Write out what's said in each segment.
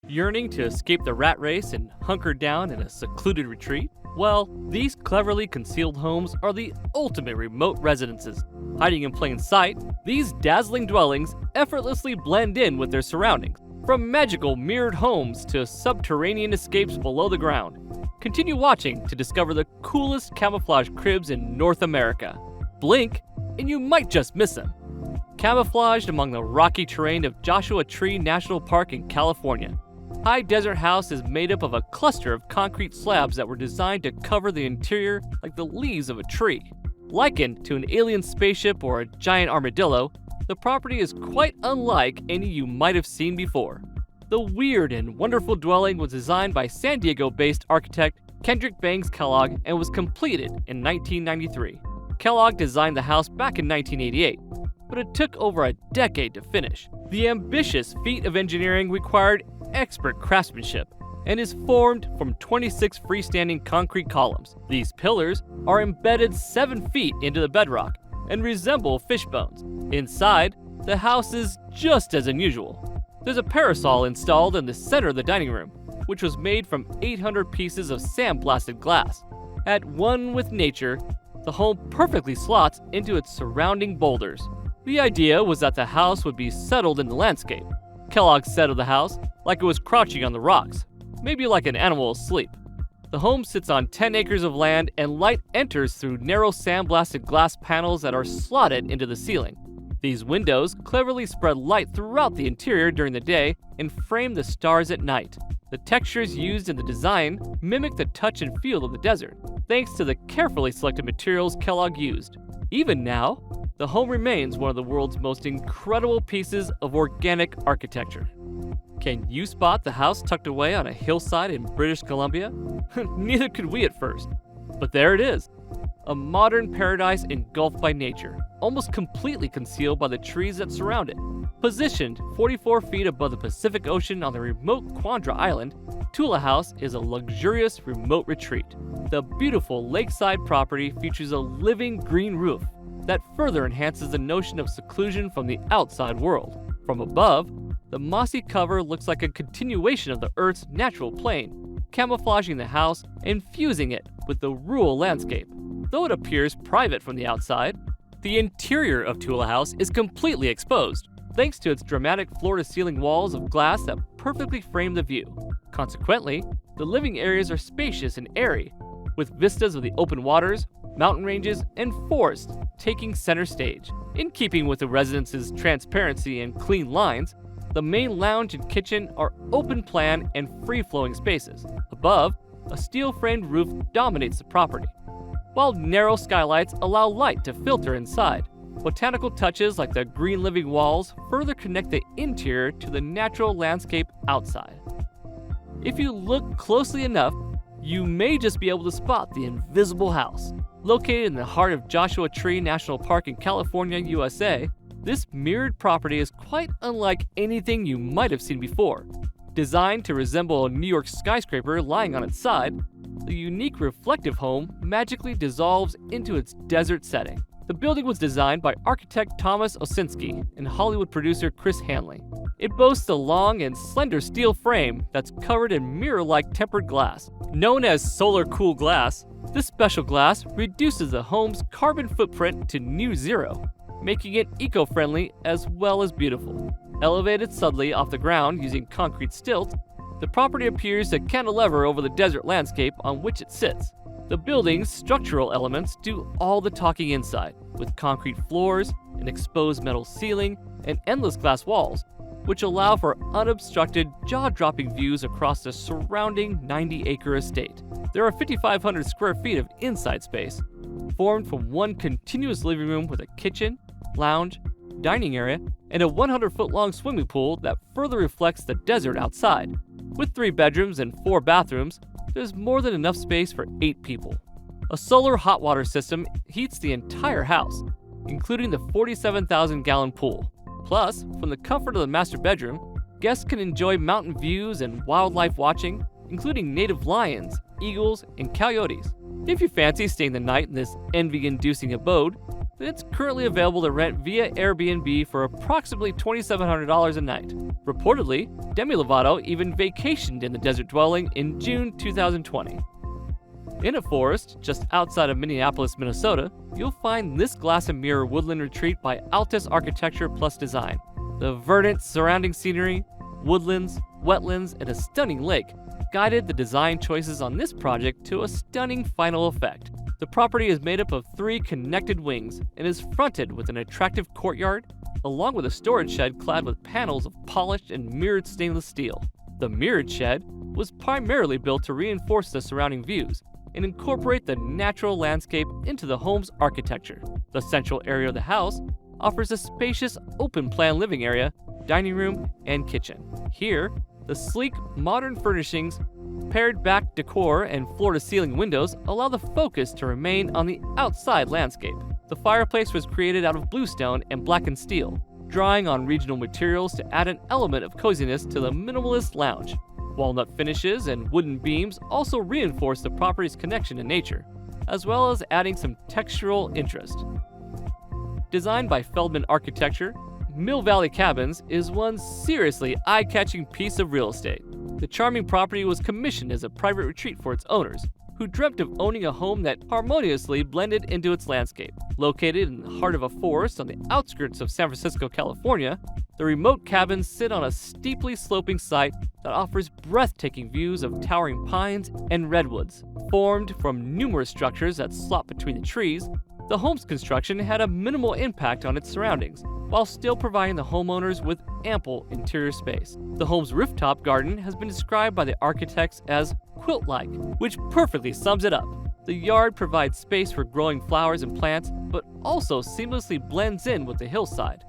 Yearning to escape the rat race and hunker down in a secluded retreat? Well, these cleverly concealed homes are the ultimate remote residences. Hiding in plain sight, these dazzling dwellings effortlessly blend in with their surroundings, from magical mirrored homes to subterranean escapes below the ground. Continue watching to discover the coolest camouflage cribs in North America. Blink, and you might just miss them. Camouflaged among the rocky terrain of Joshua Tree National Park in California, High Desert House is made up of a cluster of concrete slabs that were designed to cover the interior like the leaves of a tree. Likened to an alien spaceship or a giant armadillo, the property is quite unlike any you might have seen before. The weird and wonderful dwelling was designed by San Diego-based architect Kendrick Bangs Kellogg and was completed in 1993. Kellogg designed the house back in 1988, but it took over a decade to finish. The ambitious feat of engineering required expert craftsmanship and is formed from 26 freestanding concrete columns. These pillars are embedded 7 feet into the bedrock and resemble fish bones. Inside, the house is just as unusual. There's a parasol installed in the center of the dining room, which was made from 800 pieces of sandblasted glass. At one with nature, the home perfectly slots into its surrounding boulders. The idea was that the house would be settled in the landscape. Kellogg said of the house, like it was crouching on the rocks, maybe like an animal asleep. The home sits on 10 acres of land and light enters through narrow sandblasted glass panels that are slotted into the ceiling. These windows cleverly spread light throughout the interior during the day and frame the stars at night. The textures used in the design mimic the touch and feel of the desert, thanks to the carefully selected materials Kellogg used. Even now, the home remains one of the world's most incredible pieces of organic architecture. Can you spot the house tucked away on a hillside in British Columbia? Neither could we at first. But there it is, a modern paradise engulfed by nature, almost completely concealed by the trees that surround it. Positioned 44 feet above the Pacific Ocean on the remote Quandra Island, Tula House is a luxurious remote retreat. The beautiful lakeside property features a living green roof that further enhances the notion of seclusion from the outside world. From above, the mossy cover looks like a continuation of the Earth's natural plane, camouflaging the house and fusing it with the rural landscape. Though it appears private from the outside, the interior of Tula House is completely exposed, thanks to its dramatic floor-to-ceiling walls of glass that perfectly frame the view. Consequently, the living areas are spacious and airy, with vistas of the open waters, mountain ranges, and forests taking center stage. In keeping with the residence's transparency and clean lines, the main lounge and kitchen are open-plan and free-flowing spaces. Above, a steel-framed roof dominates the property, while narrow skylights allow light to filter inside. Botanical touches like the green living walls further connect the interior to the natural landscape outside. If you look closely enough, you may just be able to spot the invisible house. Located in the heart of Joshua Tree National Park in California, USA, this mirrored property is quite unlike anything you might have seen before. Designed to resemble a New York skyscraper lying on its side, the unique reflective home magically dissolves into its desert setting. The building was designed by architect Thomas Osinski and Hollywood producer Chris Hanley. It boasts a long and slender steel frame that's covered in mirror-like tempered glass. Known as solar cool glass, this special glass reduces the home's carbon footprint to near zero, making it eco-friendly as well as beautiful. Elevated subtly off the ground using concrete stilts, the property appears to cantilever over the desert landscape on which it sits. The building's structural elements do all the talking inside, with concrete floors, an exposed metal ceiling, and endless glass walls, which allow for unobstructed, jaw-dropping views across the surrounding 90-acre estate. There are 5,500 square feet of inside space, formed from one continuous living room with a kitchen, lounge, dining area, and a 100-foot-long swimming pool that further reflects the desert outside. With 3 bedrooms and 4 bathrooms, there's more than enough space for 8 people. A solar hot water system heats the entire house, including the 47,000-gallon pool. Plus, from the comfort of the master bedroom, guests can enjoy mountain views and wildlife watching, including native lions, eagles, and coyotes. If you fancy staying the night in this envy-inducing abode, It's currently available to rent via Airbnb for approximately $2,700 a night. Reportedly, Demi Lovato even vacationed in the desert dwelling in June 2020. In a forest just outside of Minneapolis, Minnesota, you'll find this glass and mirror woodland retreat by Altus Architecture Plus Design. The verdant surrounding scenery, woodlands, wetlands, and a stunning lake guided the design choices on this project to a stunning final effect. The property is made up of 3 connected wings and is fronted with an attractive courtyard, along with a storage shed clad with panels of polished and mirrored stainless steel. The mirrored shed was primarily built to reinforce the surrounding views and incorporate the natural landscape into the home's architecture. The central area of the house offers a spacious open-plan living area, dining room, and kitchen. Here, the sleek, modern furnishings, pared back decor, and floor-to-ceiling windows allow the focus to remain on the outside landscape. The fireplace was created out of bluestone and blackened steel, drawing on regional materials to add an element of coziness to the minimalist lounge. Walnut finishes and wooden beams also reinforce the property's connection to nature, as well as adding some textural interest. Designed by Feldman Architecture, Mill Valley Cabins is one seriously eye-catching piece of real estate. The charming property was commissioned as a private retreat for its owners, who dreamt of owning a home that harmoniously blended into its landscape. Located in the heart of a forest on the outskirts of San Francisco, California, the remote cabins sit on a steeply sloping site that offers breathtaking views of towering pines and redwoods. Formed from numerous structures that slop between the trees, the home's construction had a minimal impact on its surroundings, while still providing the homeowners with ample interior space. The home's rooftop garden has been described by the architects as quilt-like, which perfectly sums it up. The yard provides space for growing flowers and plants, but also seamlessly blends in with the hillside.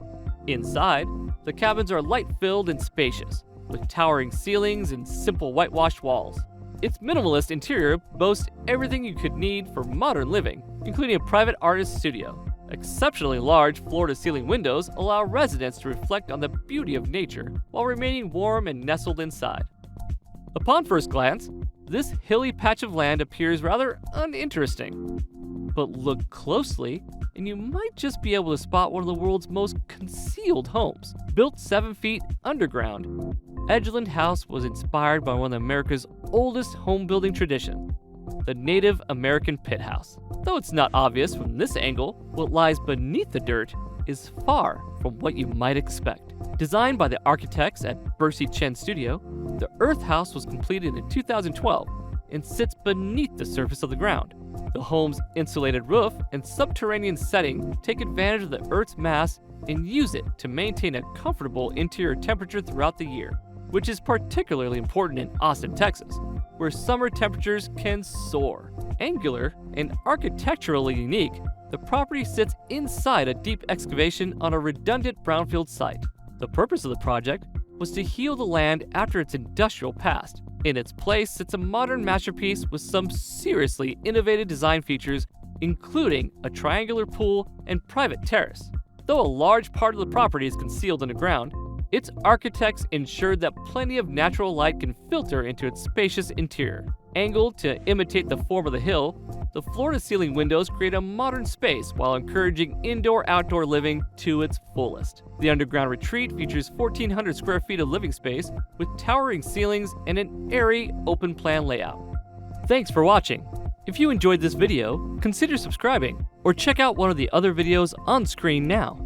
Inside, the cabins are light-filled and spacious, with towering ceilings and simple whitewashed walls. Its minimalist interior boasts everything you could need for modern living, including a private artist studio. Exceptionally large floor-to-ceiling windows allow residents to reflect on the beauty of nature while remaining warm and nestled inside. Upon first glance, this hilly patch of land appears rather uninteresting. But look closely, and you might just be able to spot one of the world's most concealed homes. Built 7 feet underground, Edgeland House was inspired by one of America's oldest home building traditions, the Native American Pit House. Though it's not obvious from this angle, what lies beneath the dirt is far from what you might expect. Designed by the architects at Bercy Chen Studio, the Earth House was completed in 2012 and sits beneath the surface of the ground. The home's insulated roof and subterranean setting take advantage of the Earth's mass and use it to maintain a comfortable interior temperature throughout the year, which is particularly important in Austin, Texas, where summer temperatures can soar. Angular and architecturally unique, the property sits inside a deep excavation on a redundant brownfield site. The purpose of the project was to heal the land after its industrial past. In its place sits a modern masterpiece with some seriously innovative design features, including a triangular pool and private terrace. Though a large part of the property is concealed underground, its architects ensured that plenty of natural light can filter into its spacious interior. Angled to imitate the form of the hill, the floor-to-ceiling windows create a modern space while encouraging indoor-outdoor living to its fullest. The underground retreat features 1,400 square feet of living space with towering ceilings and an airy, open-plan layout. Thanks for watching. If you enjoyed this video, consider subscribing or check out one of the other videos on screen now.